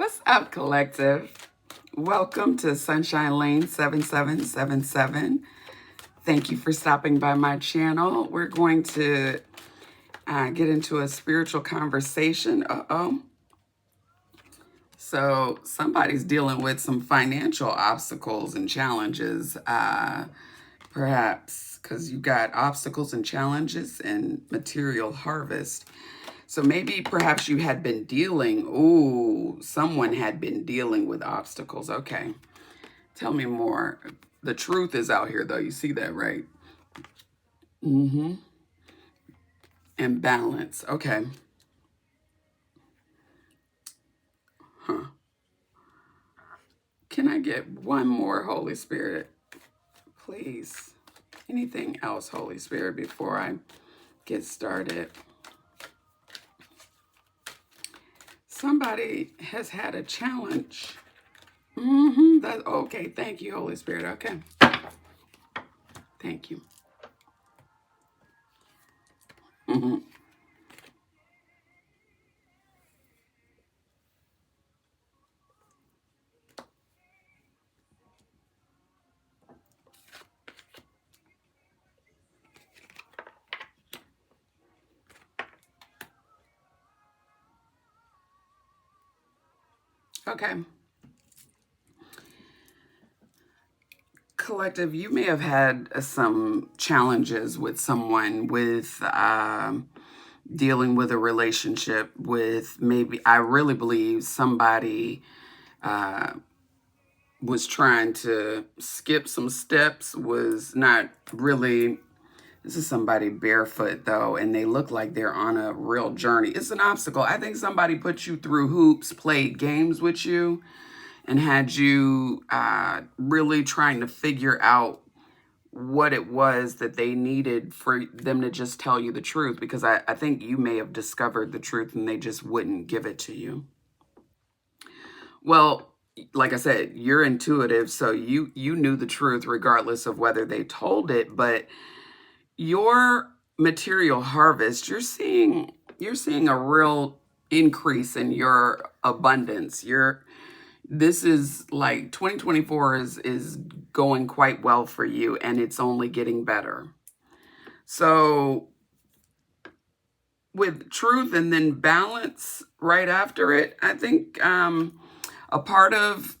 What's up, collective? Welcome to Sunshine Laine 7777. Thank you for stopping by my channel. We're going to get into a spiritual conversation. So somebody's dealing with some financial obstacles and challenges, perhaps, because you got obstacles and challenges and material harvest. So maybe perhaps you had been someone had been dealing with obstacles. Okay. Tell me more. The truth is out here, though. You see that, right? Mm-hmm. And balance. Okay. Huh. Can I get one more, Holy Spirit? Please. Anything else, Holy Spirit, before I get started? Somebody has had a challenge. That's okay. Thank you, Holy Spirit. Okay. Thank you. Okay. Collective, you may have had some challenges with someone with dealing with a relationship with maybe, I really believe somebody was trying to skip some steps, was not really. This is somebody barefoot, though, and they look like they're on a real journey. It's an obstacle. I think somebody put you through hoops, played games with you, and had you really trying to figure out what it was that they needed for them to just tell you the truth. Because I think you may have discovered the truth and they just wouldn't give it to you. Well, like I said, you're intuitive, so you knew the truth regardless of whether they told it. But your material harvest, you're seeing a real increase in your abundance. This is like 2024 is going quite well for you, and it's only getting better. So with truth and then balance right after it, I think a part of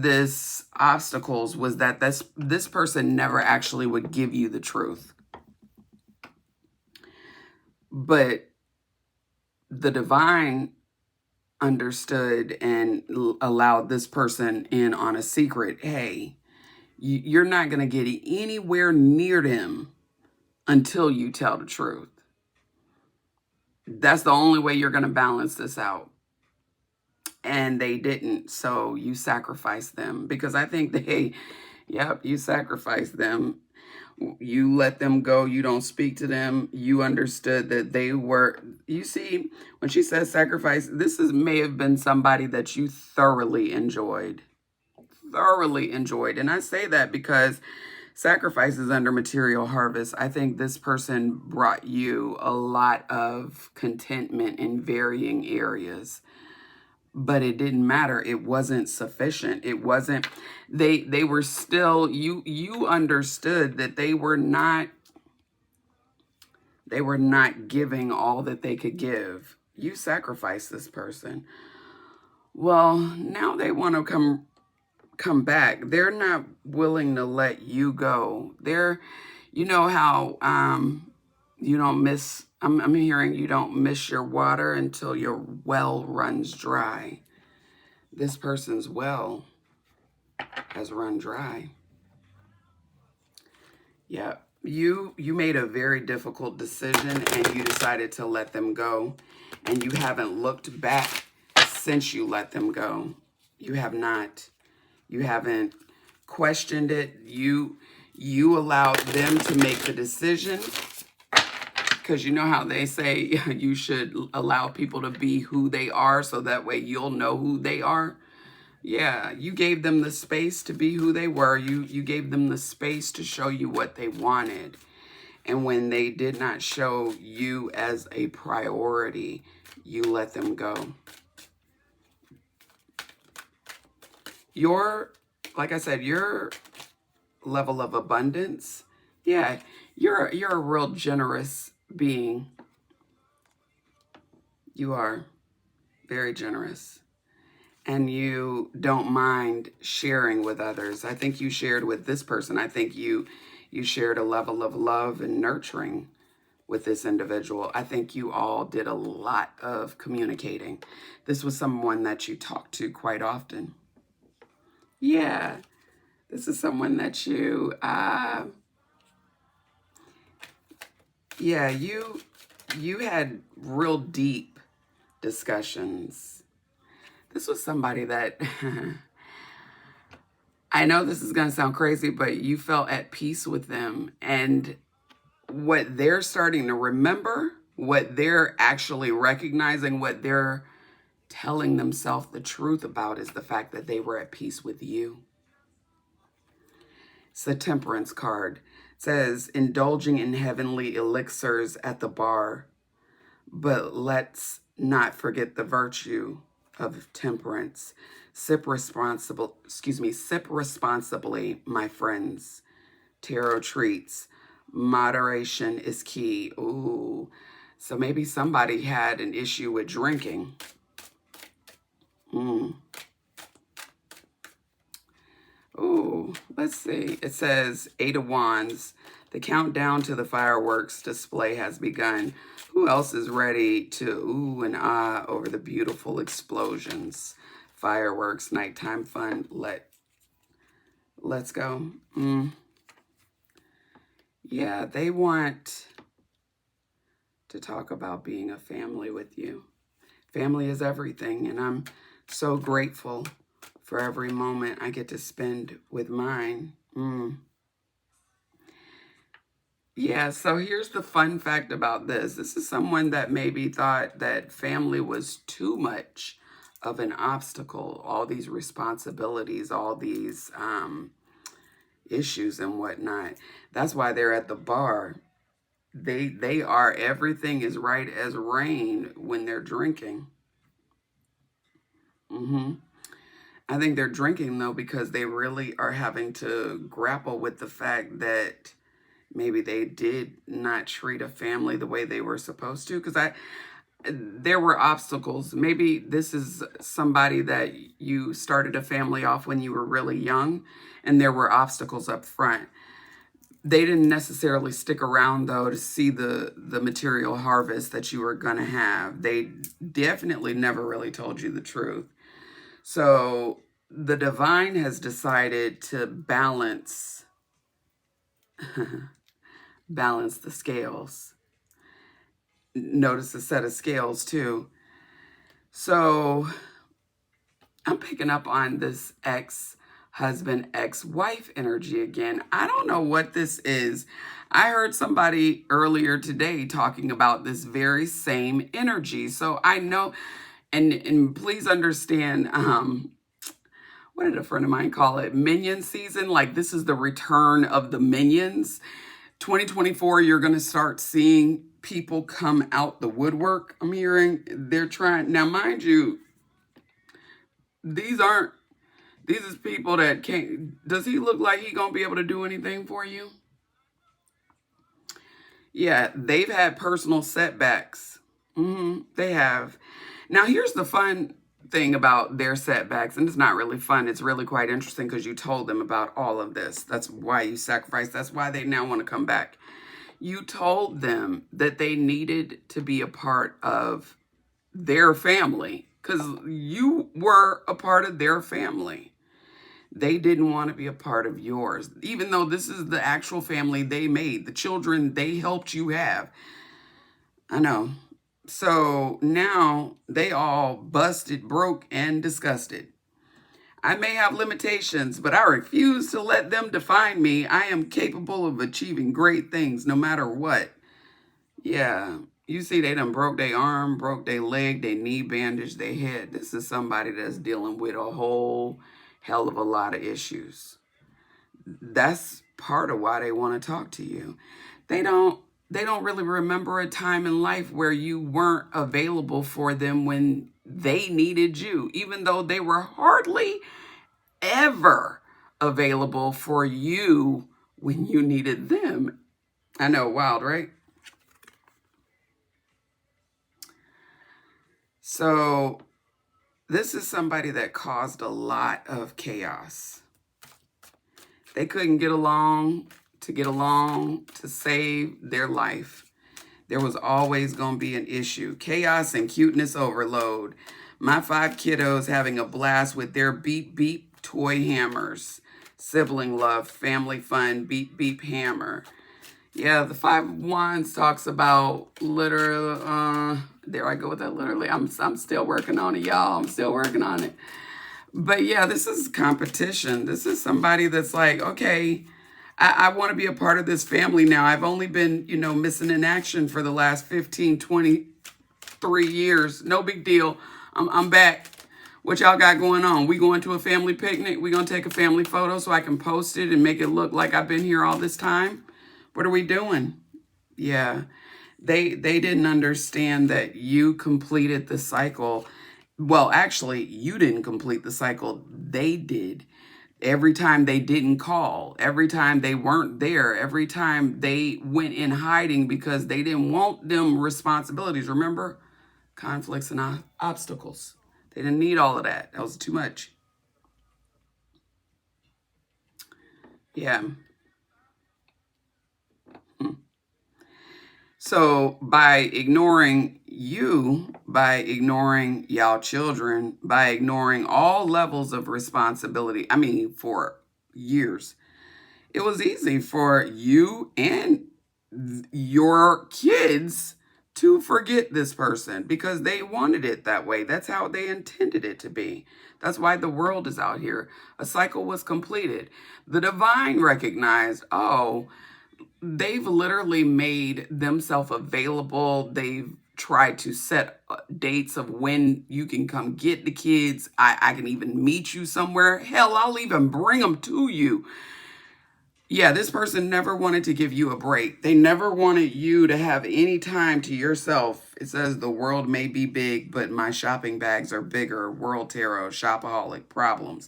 this obstacles was that this person never actually would give you the truth. But the divine understood and allowed this person in on a secret. Hey, you're not going to get anywhere near them until you tell the truth. That's the only way you're going to balance this out. And they didn't. So you sacrificed them, because I think you sacrificed them. You let them go. You don't speak to them. You understood that they were, you see, when she says sacrifice, may have been somebody that you thoroughly enjoyed. And I say that because sacrifices under material harvest. I think this person brought you a lot of contentment in varying areas. But it didn't matter. It wasn't sufficient. It wasn't, they were still, you understood that they were not giving all that they could give. You sacrificed this person. Well, now they want to come back. They're not willing to let you go. You know how you don't miss, I'm hearing you don't miss your water until your well runs dry. This person's well has run dry. Yeah, you made a very difficult decision and you decided to let them go. And you haven't looked back since you let them go. You have not. You haven't questioned it. You allowed them to make the decision. Because you know how they say you should allow people to be who they are so that way you'll know who they are. Yeah, you gave them the space to be who they were. You gave them the space to show you what they wanted. And when they did not show you as a priority, you let them go. Your, like I said, your level of abundance, yeah, you're a real generous being. You are very generous. And you don't mind sharing with others. I think you shared with this person. I think you shared a level of love and nurturing with this individual. I think you all did a lot of communicating. This was someone that you talked to quite often. Yeah, this is someone that yeah, you had real deep discussions. This was somebody that I know this is going to sound crazy, but you felt at peace with them. And what they're starting to remember, what they're actually recognizing, what they're telling themselves the truth about is the fact that they were at peace with you. It's the Temperance card. It says, indulging in heavenly elixirs at the bar, but let's not forget the virtue of temperance. Sip responsibly, my friends. Tarot treats. Moderation is key. Ooh. So maybe somebody had an issue with drinking. Ooh, let's see. It says 8 of Wands. The countdown to the fireworks display has begun. Who else is ready to ooh and ah over the beautiful explosions? Fireworks, nighttime fun. Let's go. Yeah, they want to talk about being a family with you. Family is everything, and I'm so grateful for every moment I get to spend with mine. Yeah, so here's the fun fact about this. This is someone that maybe thought that family was too much of an obstacle, all these responsibilities, all these issues and whatnot. That's why they're at the bar. They are, everything is right as rain when they're drinking. I think they're drinking though because they really are having to grapple with the fact that maybe they did not treat a family the way they were supposed to. Because there were obstacles. Maybe this is somebody that you started a family off when you were really young, and there were obstacles up front. They didn't necessarily stick around though to see the material harvest that you were gonna have. They definitely never really told you the truth. So the divine has decided to balance the scales. Notice the set of scales too. So I'm picking up on this ex-husband, ex-wife energy again. I don't know what this is. I heard somebody earlier today talking about this very same energy. So I know, and please understand, what did a friend of mine call it? Minion season. Like this is the return of the minions. 2024, you're going to start seeing people come out the woodwork. I'm hearing they're trying. Now, mind you, these is people that can't. Does he look like he going to be able to do anything for you? Yeah, they've had personal setbacks. They have. Now, here's the fun thing about their setbacks, and it's not really fun. It's really quite interesting because you told them about all of this. That's why you sacrificed. That's why they now want to come back. You told them that they needed to be a part of their family because you were a part of their family. They didn't want to be a part of yours, even though this is the actual family they made, the children they helped you have. I know. So now they all busted, broke, and disgusted. I may have limitations, but I refuse to let them define me. I am capable of achieving great things no matter what. Yeah, you see they done broke their arm, broke their leg, their knee bandaged their head. This is somebody that's dealing with a whole hell of a lot of issues. That's part of why they want to talk to you. They don't really remember a time in life where you weren't available for them when they needed you, even though they were hardly ever available for you when you needed them. I know, wild, right? So this is somebody that caused a lot of chaos. They couldn't get along to save their life. There was always going to be an issue. Chaos and cuteness overload. My 5 kiddos having a blast with their beep beep toy hammers. Sibling love, family fun, beep beep hammer. Yeah, the 5 of Wands talks about literally, there I go with that literally. I'm still working on it, y'all. I'm still working on it. But yeah, this is competition. This is somebody that's like, okay, I want to be a part of this family now. I've only been, missing in action for the last 15, 23 years. No big deal. I'm back. What y'all got going on? We going to a family picnic? We going to take a family photo so I can post it and make it look like I've been here all this time? What are we doing? Yeah. They didn't understand that you completed the cycle. Well, actually, you didn't complete the cycle. They did. Every time they didn't call, every time they weren't there, every time they went in hiding because they didn't want them responsibilities. Remember? Conflicts and obstacles. They didn't need all of that. That was too much. Yeah. So by ignoring you, by ignoring y'all children, by ignoring all levels of responsibility, I mean, for years, it was easy for you and your kids to forget this person because they wanted it that way. That's how they intended it to be. That's why the world is out here. A cycle was completed. The divine recognized, oh, they've literally made themselves available. They've tried to set dates of when you can come get the kids. I can even meet you somewhere. Hell, I'll even bring them to you. Yeah, this person never wanted to give you a break. They never wanted you to have any time to yourself. It says the world may be big, but my shopping bags are bigger. World Tarot, shopaholic problems.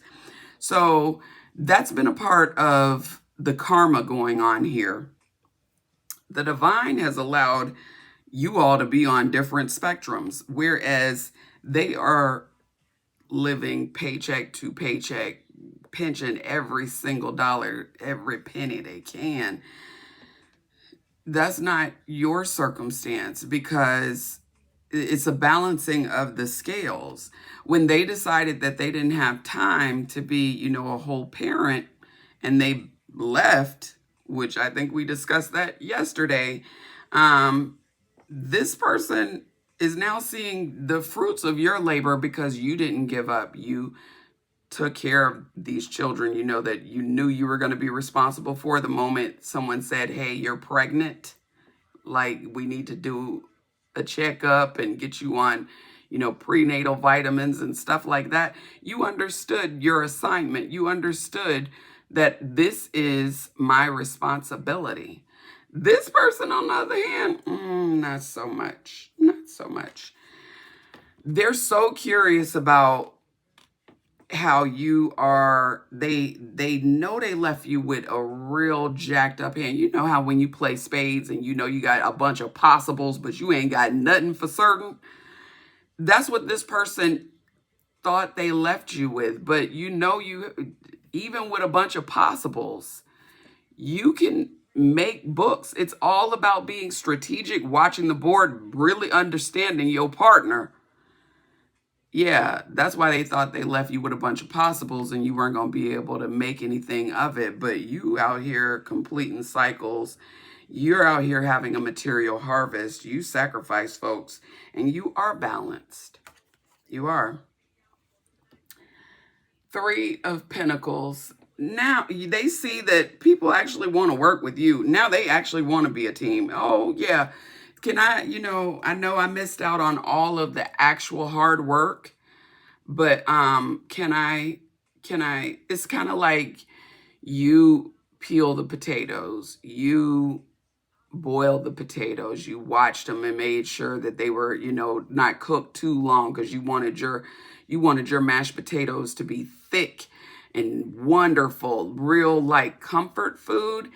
So that's been a part of the karma going on here. The divine has allowed you all to be on different spectrums, whereas they are living paycheck to paycheck, pinching every single dollar, every penny they can. That's not your circumstance because it's a balancing of the scales. When they decided that they didn't have time to be, a whole parent and they left, which I think we discussed that yesterday, this person is now seeing the fruits of your labor because you didn't give up. You took care of these children, that you knew you were going to be responsible for. The moment someone said, hey, you're pregnant, like we need to do a checkup and get you on, prenatal vitamins and stuff like that. You understood your assignment. You understood that this is my responsibility. This person, on the other hand, not so much. Not so much. They're so curious about how you are. They know they left you with a real jacked up hand. You know how when you play spades and you got a bunch of possibles, but you ain't got nothing for certain? That's what this person thought they left you with. But you even with a bunch of possibles, you can make books. It's all about being strategic, watching the board, really understanding your partner. Yeah, that's why they thought they left you with a bunch of possibles and you weren't going to be able to make anything of it. But you out here completing cycles. You're out here having a material harvest. You sacrifice, folks, and you are balanced. You are. 3 of Pentacles. Now they see that people actually want to work with you. Now they actually want to be a team. Oh, yeah. Can I, I know I missed out on all of the actual hard work, but can I, it's kind of like you peel the potatoes, you boil the potatoes, you watched them and made sure that they were, not cooked too long because you wanted your mashed potatoes to be thick and wonderful, real like comfort food.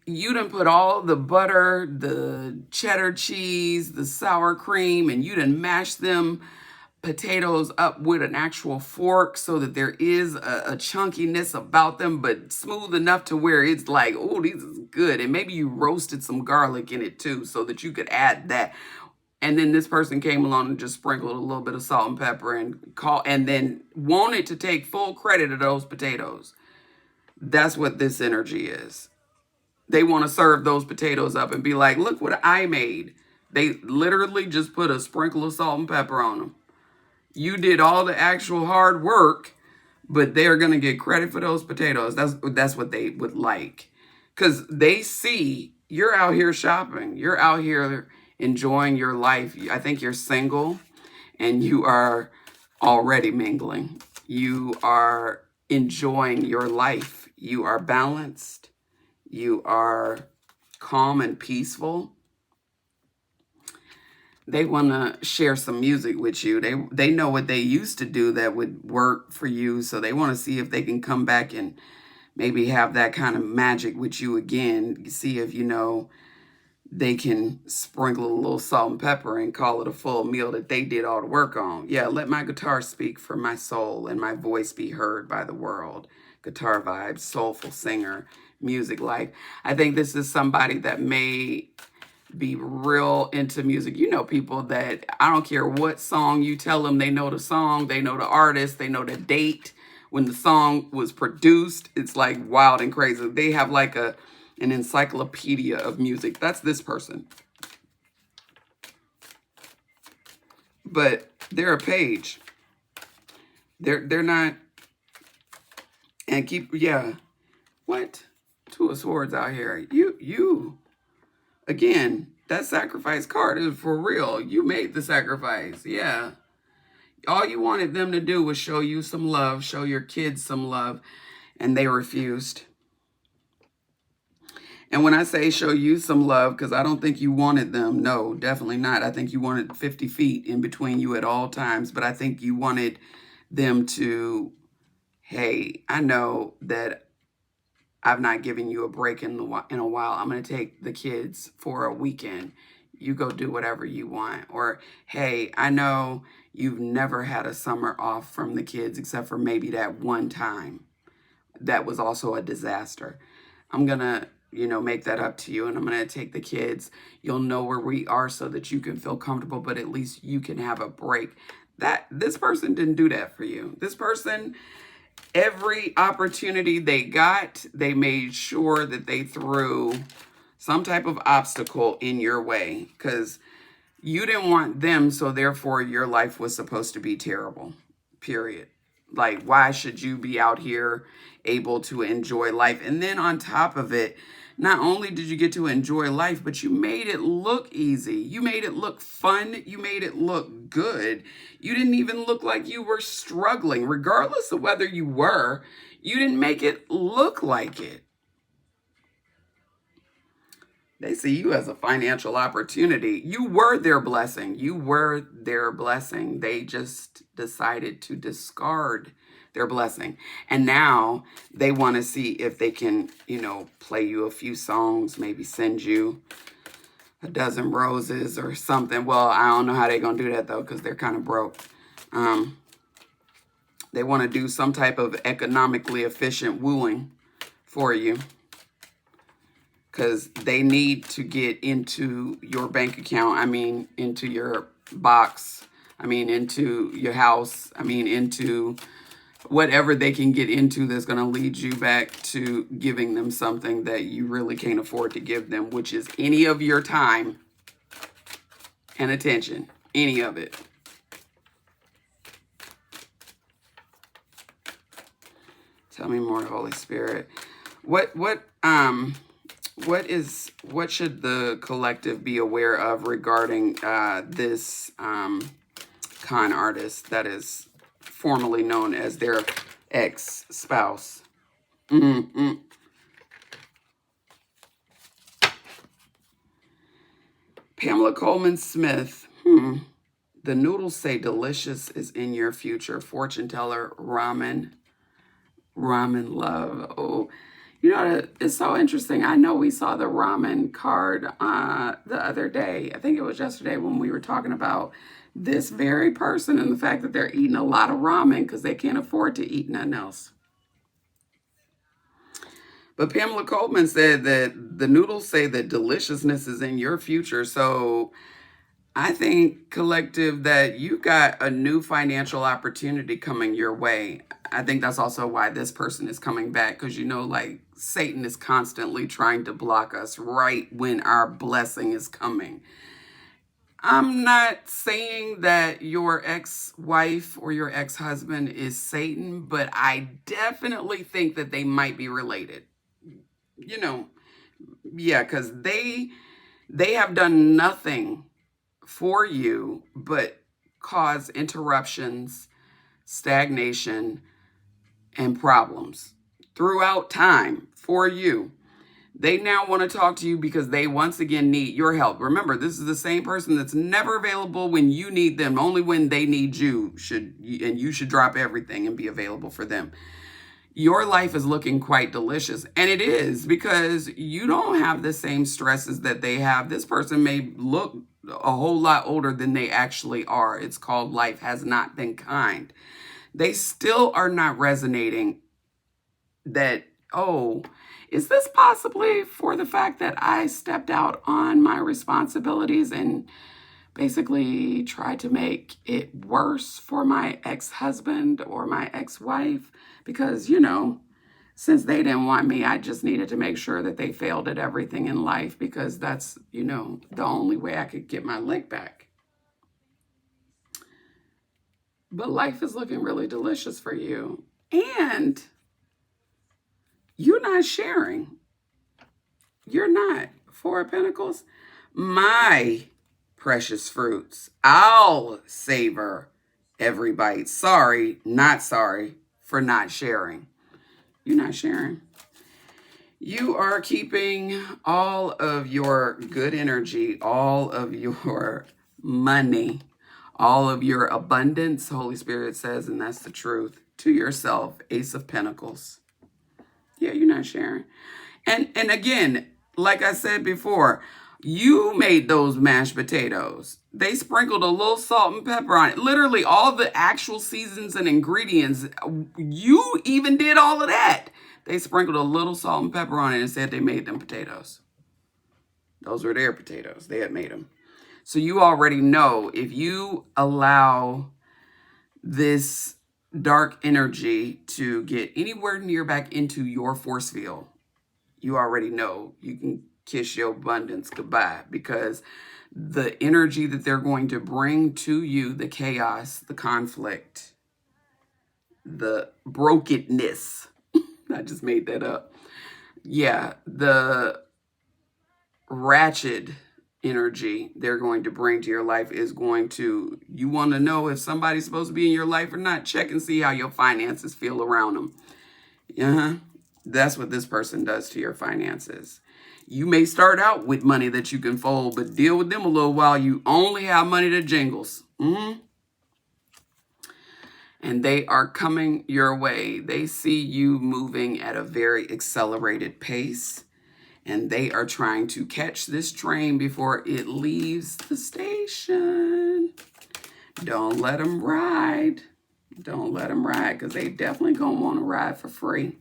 You done put all the butter, the cheddar cheese, the sour cream, and you done mashed them potatoes up with an actual fork so that there is a chunkiness about them, but smooth enough to where it's like, oh, these is good. And maybe you roasted some garlic in it too so that you could add that. And then this person came along and just sprinkled a little bit of salt and pepper and then wanted to take full credit of those potatoes. That's what this energy is. They want to serve those potatoes up and be like, look what I made. They literally just put a sprinkle of salt and pepper on them. You did all the actual hard work, but they're going to get credit for those potatoes. That's what they would like. Because they see you're out here shopping. You're out here enjoying your life. I think you're single and you are already mingling. You are enjoying your life. You are balanced. You are calm and peaceful. They want to share some music with you. They know what they used to do that would work for you. So they want to see if they can come back and maybe have that kind of magic with you again. See if, they can sprinkle a little salt and pepper and call it a full meal that they did all the work on. Yeah, let my guitar speak for my soul and my voice be heard by the world. Guitar vibes, soulful singer, music life. I think this is somebody that may be real into music. You know, people that I don't care what song you tell them, they know the song, they know the artist, they know the date when the song was produced. It's like wild and crazy. They have like an encyclopedia of music. That's this person. But they're a page. They're not. And what? Two of Swords out here. You. Again, that sacrifice card is for real. You made the sacrifice. Yeah. All you wanted them to do was show you some love, show your kids some love, and they refused. And when I say show you some love, because I don't think you wanted them. No, definitely not. I think you wanted 50 feet in between you at all times. But I think you wanted them to, hey, I know that I've not given you a break in a while. I'm going to take the kids for a weekend. You go do whatever you want. Or, hey, I know you've never had a summer off from the kids except for maybe that one time. That was also a disaster. I'm going to, make that up to you. And I'm going to take the kids. You'll know where we are so that you can feel comfortable, but at least you can have a break. This person didn't do that for you. This person, every opportunity they got, they made sure that they threw some type of obstacle in your way because you didn't want them, so therefore your life was supposed to be terrible, period. Like, why should you be out here able to enjoy life? And then on top of it, not only did you get to enjoy life, but you made it look easy. You made it look fun. You made it look good. You didn't even look like you were struggling. Regardless of whether you were, you didn't make it look like it. They see you as a financial opportunity. You were their blessing. You were their blessing. They just decided to discard their blessing. And now they want to see if they can, play you a few songs, maybe send you a dozen roses or something. Well, I don't know how they're going to do that, though, because they're kind of broke. They want to do some type of economically efficient wooing for you because they need to get into your bank account. I mean, into your box. I mean, into your house. I mean, into whatever they can get into that's going to lead you back to giving them something that you really can't afford to give them, which is any of your time and attention, any of it. Tell me more, Holy Spirit. What should the collective be aware of regarding this con artist that is formerly known as their ex-spouse? Pamela Coleman Smith. The noodles say delicious is in your future. Fortune teller, ramen. Ramen love. Oh, you know, it's so interesting. I know we saw the ramen card the other day. I think it was yesterday when we were talking about this very person and the fact that they're eating a lot of ramen because they can't afford to eat nothing else. But Pamela Coleman said that the noodles say that deliciousness is in your future. So I think, collective, that you got a new financial opportunity coming your way. I think that's also why this person is coming back, because you know, like Satan is constantly trying to block us right when our blessing is coming. I'm not saying that your ex-wife or your ex-husband is Satan, but I definitely think that they might be related. You know, yeah, because they have done nothing for you but cause interruptions, stagnation, and problems throughout time for you. They now want to talk to you because they once again need your help. Remember, this is the same person that's never available when you need them. Only when they need you and you should drop everything and be available for them. Your life is looking quite delicious. And it is, because you don't have the same stresses that they have. This person may look a whole lot older than they actually are. It's called life has not been kind. They still are not resonating that, oh, is this possibly for the fact that I stepped out on my responsibilities and basically tried to make it worse for my ex-husband or my ex-wife? Because, you know, since they didn't want me, I just needed to make sure that they failed at everything in life, because that's, you know, the only way I could get my lick back. But life is looking really delicious for you. And you're not sharing. You're not. Four of Pentacles. My precious fruits. I'll savor every bite. Sorry, not sorry for not sharing. You're not sharing. You are keeping all of your good energy, all of your money, all of your abundance, Holy Spirit says, and that's the truth, to yourself. Ace of Pentacles. Yeah, you're not sharing. And again, like I said before, you made those mashed potatoes. They sprinkled a little salt and pepper on it. Literally all the actual seasons and ingredients. You even did all of that. They sprinkled a little salt and pepper on it and said they made them potatoes. Those were their potatoes. They had made them. So you already know, if you allow this dark energy to get anywhere near back into your force field, you already know you can kiss your abundance goodbye, because the energy that they're going to bring to you, the chaos, the conflict, the brokenness, I just made that up. Yeah, the ratchet energy they're going to bring to your life is going to, you want to know if somebody's supposed to be in your life or not, check and see how your finances feel around them. That's what this person does to your finances. You may start out with money that you can fold, but deal with them a little while. You only have money that jingles. And they are coming your way. They see you moving at a very accelerated pace, and they are trying to catch this train before it leaves the station. Don't let them ride. Don't let them ride, because they definitely gonna want to ride for free.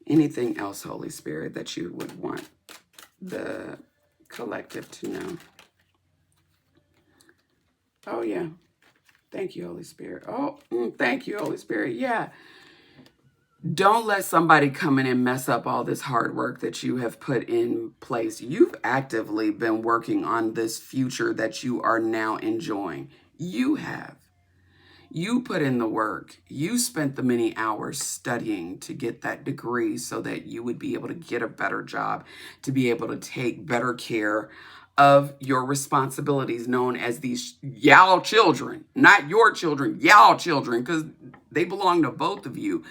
Anything else, Holy Spirit, that you would want the collective to know? Oh, yeah. Thank you, Holy Spirit. Oh, thank you, Holy Spirit. Yeah. Don't let somebody come in and mess up all this hard work that you have put in place. You've actively been working on this future that you are now enjoying. You have. You put in the work. You spent the many hours studying to get that degree so that you would be able to get a better job, to be able to take better care of your responsibilities, known as these y'all children. Not your children, y'all children, because they belong to both of you.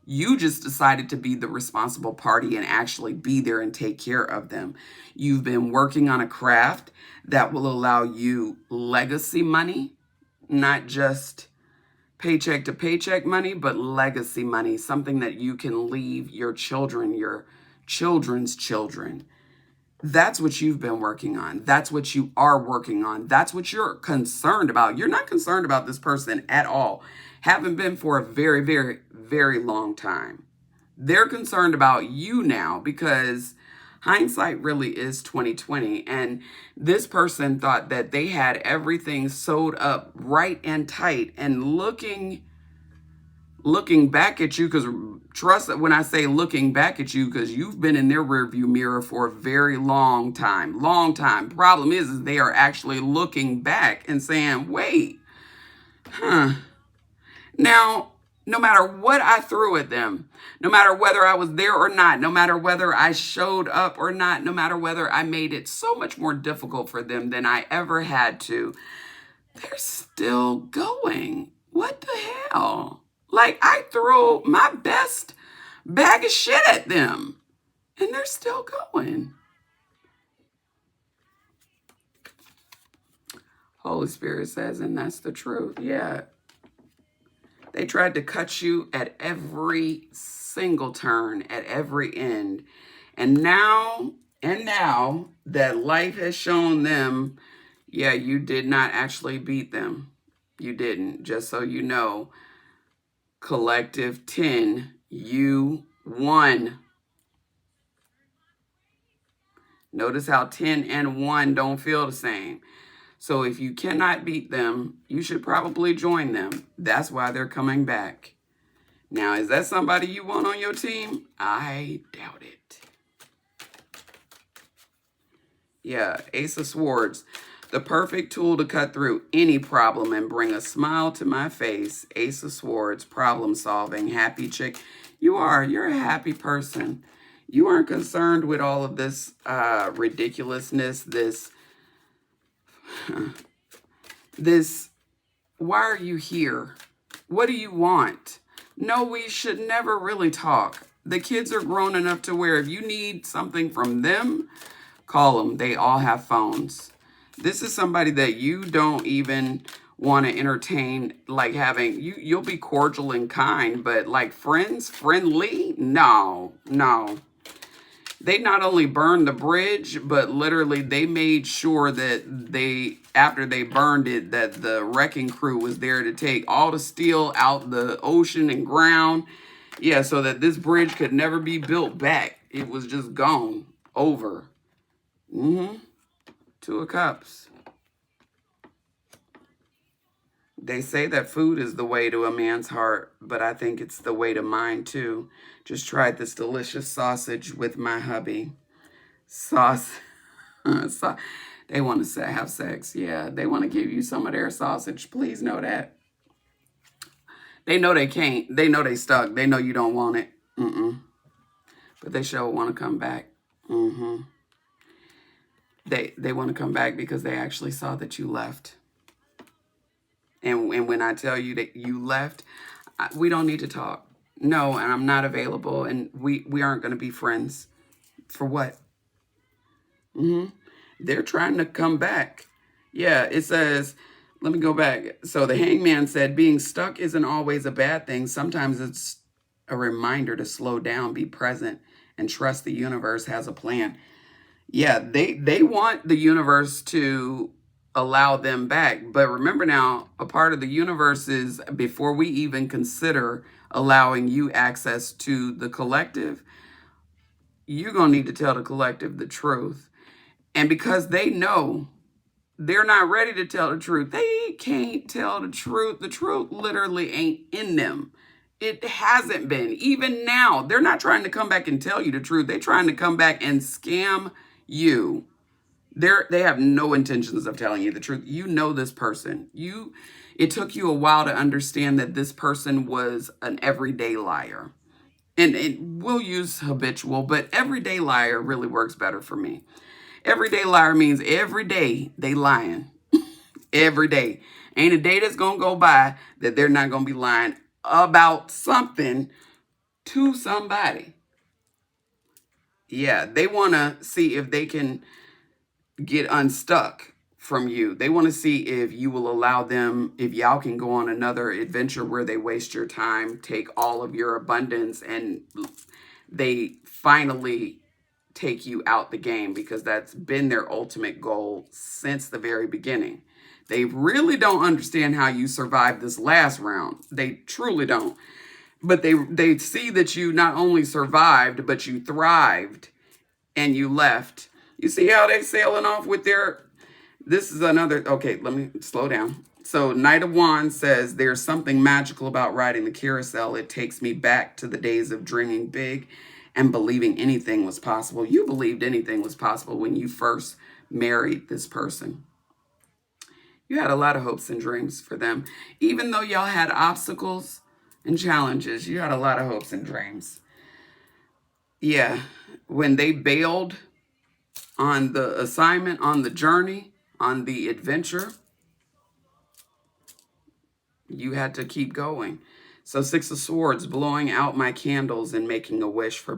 You just decided to be the responsible party and actually be there and take care of them. You've been working on a craft that will allow you legacy money, not just paycheck to paycheck money, but legacy money, something that you can leave your children, your children's children. That's what you've been working on. That's what you are working on. That's what you're concerned about. You're not concerned about this person at all. Haven't been for a very, very, very long time. They're concerned about you now because hindsight really is 2020. And this person thought that they had everything sewed up right and tight, and looking back at you, because trust that when I say looking back at you, because you've been in their rearview mirror for a very long time. Problem is they are actually looking back and saying, wait, now, no matter what I threw at them, no matter whether I was there or not, no matter whether I showed up or not, no matter whether I made it so much more difficult for them than I ever had to, they're still going. What the hell? Like, I threw my best bag of shit at them, and they're still going. Holy Spirit says, and that's the truth. Yeah. They tried to cut you at every single turn, at every end. And now that life has shown them, yeah, you did not actually beat them. You didn't. Just so you know, collective 10, you won. Notice how 10 and 1 don't feel the same. So if you cannot beat them, you should probably join them. That's why they're coming back. Now, is that somebody you want on your team? I doubt it. Yeah, Ace of Swords. The perfect tool to cut through any problem and bring a smile to my face. Ace of Swords, problem solving, happy chick. You're a happy person. You aren't concerned with all of this ridiculousness, this, why are you here? What do you want? No, we should never really talk. The kids are grown enough to where if you need something from them, call them. They all have phones. This is somebody that you don't even want to entertain, like having, you'll be cordial and kind, but like friendly? No. They not only burned the bridge, but literally they made sure that after they burned it, that the wrecking crew was there to take all the steel out the ocean and ground. Yeah, so that this bridge could never be built back. It was just gone. Over. Two of Cups. They say that food is the way to a man's heart, but I think it's the way to mine too. Just tried this delicious sausage with my hubby. They want to have sex. Yeah, they want to give you some of their sausage. Please know that. They know they can't. They know they stuck. They know you don't want it. But they sure want to come back. They want to come back because they actually saw that you left. And when I tell you that you left, we don't need to talk. No, and I'm not available, and we aren't going to be friends. For what? They're trying to come back. Yeah, it says, let me go back. So the hangman said, being stuck isn't always a bad thing. Sometimes it's a reminder to slow down, be present, and trust the universe has a plan. Yeah, they want the universe to allow them back. But remember now, a part of the universe is before we even consider allowing you access to the collective, you're going to need to tell the collective the truth. And because they know they're not ready to tell the truth, they can't tell the truth. The truth literally ain't in them. It hasn't been. Even now, they're not trying to come back and tell you the truth. They're trying to come back and scam you. They have no intentions of telling you the truth. You know this person. It took you a while to understand that this person was an everyday liar. And we'll use habitual, but everyday liar really works better for me. Everyday liar means every day they lying. Every day. Ain't a day that's going to go by that they're not going to be lying about something to somebody. Yeah, they want to see if they can get unstuck from you. They want to see if you will allow them, if y'all can go on another adventure where they waste your time, take all of your abundance, and they finally take you out the game, because that's been their ultimate goal since the very beginning. They really don't understand how you survived this last round. They truly don't. But they see that you not only survived, but you thrived and you left. You see how they sailing off with their, this is another, okay, let me slow down. So Knight of Wands says, there's something magical about riding the carousel. It takes me back to the days of dreaming big and believing anything was possible. You believed anything was possible when you first married this person. You had a lot of hopes and dreams for them. Even though y'all had obstacles and challenges, you had a lot of hopes and dreams. Yeah, when they bailed on the assignment, on the journey, on the adventure, you had to keep going. So Six of Swords, blowing out my candles and making a wish for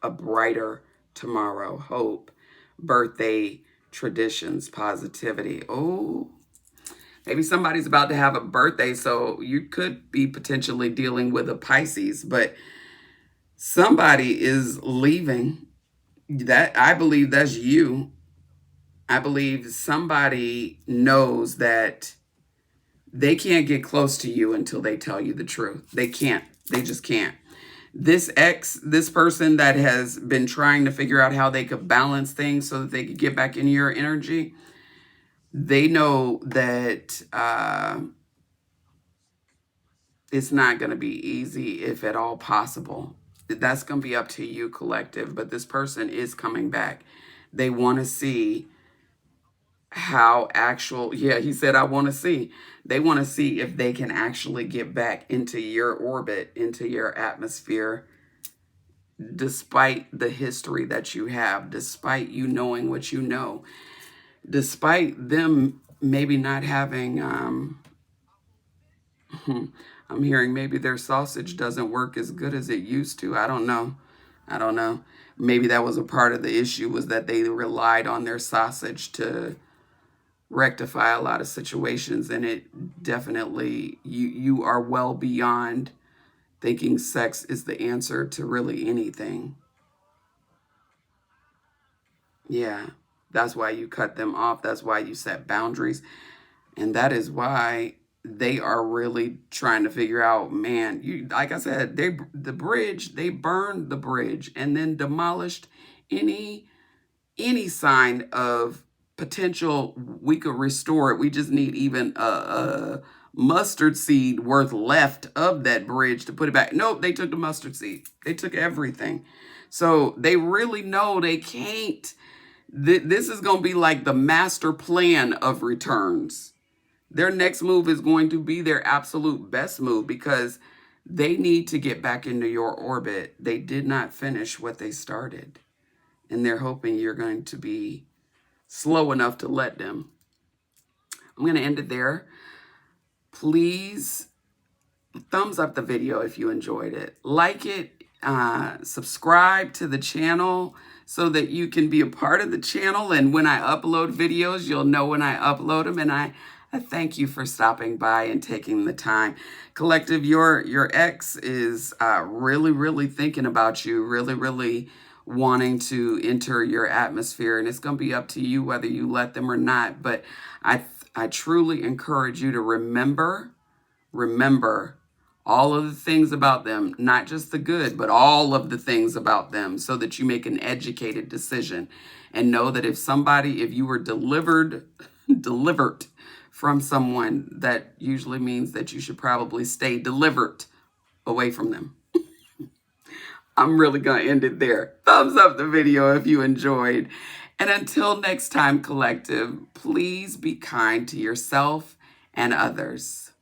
a brighter tomorrow, hope, birthday, traditions, positivity. Oh, maybe somebody's about to have a birthday, so you could be potentially dealing with a Pisces, but somebody is leaving. That, I believe that's you. I believe somebody knows that they can't get close to you until they tell you the truth. They can't. They just can't. This this person that has been trying to figure out how they could balance things so that they could get back in your energy, they know that it's not going to be easy, if at all possible. That's going to be up to you, collective. But this person is coming back. They want to see how yeah, he said, I want to see. They want to see if they can actually get back into your orbit, into your atmosphere, despite the history that you have, despite you knowing what you know, despite them maybe not having, I'm hearing maybe their sausage doesn't work as good as it used to. I don't know. I don't know. Maybe that was a part of the issue, was that they relied on their sausage to rectify a lot of situations, and it definitely, you are well beyond thinking sex is the answer to really anything. Yeah, that's why you cut them off. That's why you set boundaries, and that is why they are really trying to figure out, man, you, like I said, they burned the bridge and then demolished any sign of potential we could restore it. We just need even a mustard seed worth left of that bridge to put it back. Nope, they took the mustard seed. They took everything. So they really know they can't. This is going to be like the master plan of returns. Their next move is going to be their absolute best move, because they need to get back into your orbit. They did not finish what they started, and they're hoping you're going to be slow enough to let them. I'm going to end it there. Please thumbs up the video if you enjoyed it. Like it, subscribe to the channel so that you can be a part of the channel. And when I upload videos, you'll know when I upload them. And I thank you for stopping by and taking the time. Collective, your ex is really, really thinking about you, really, really wanting to enter your atmosphere, and it's going to be up to you whether you let them or not. But I truly encourage you to remember all of the things about them, not just the good, but all of the things about them, so that you make an educated decision, and know that if you were delivered from someone, that usually means that you should probably stay delivered away from them. I'm really going to end it there. Thumbs up the video if you enjoyed. And until next time, collective, please be kind to yourself and others.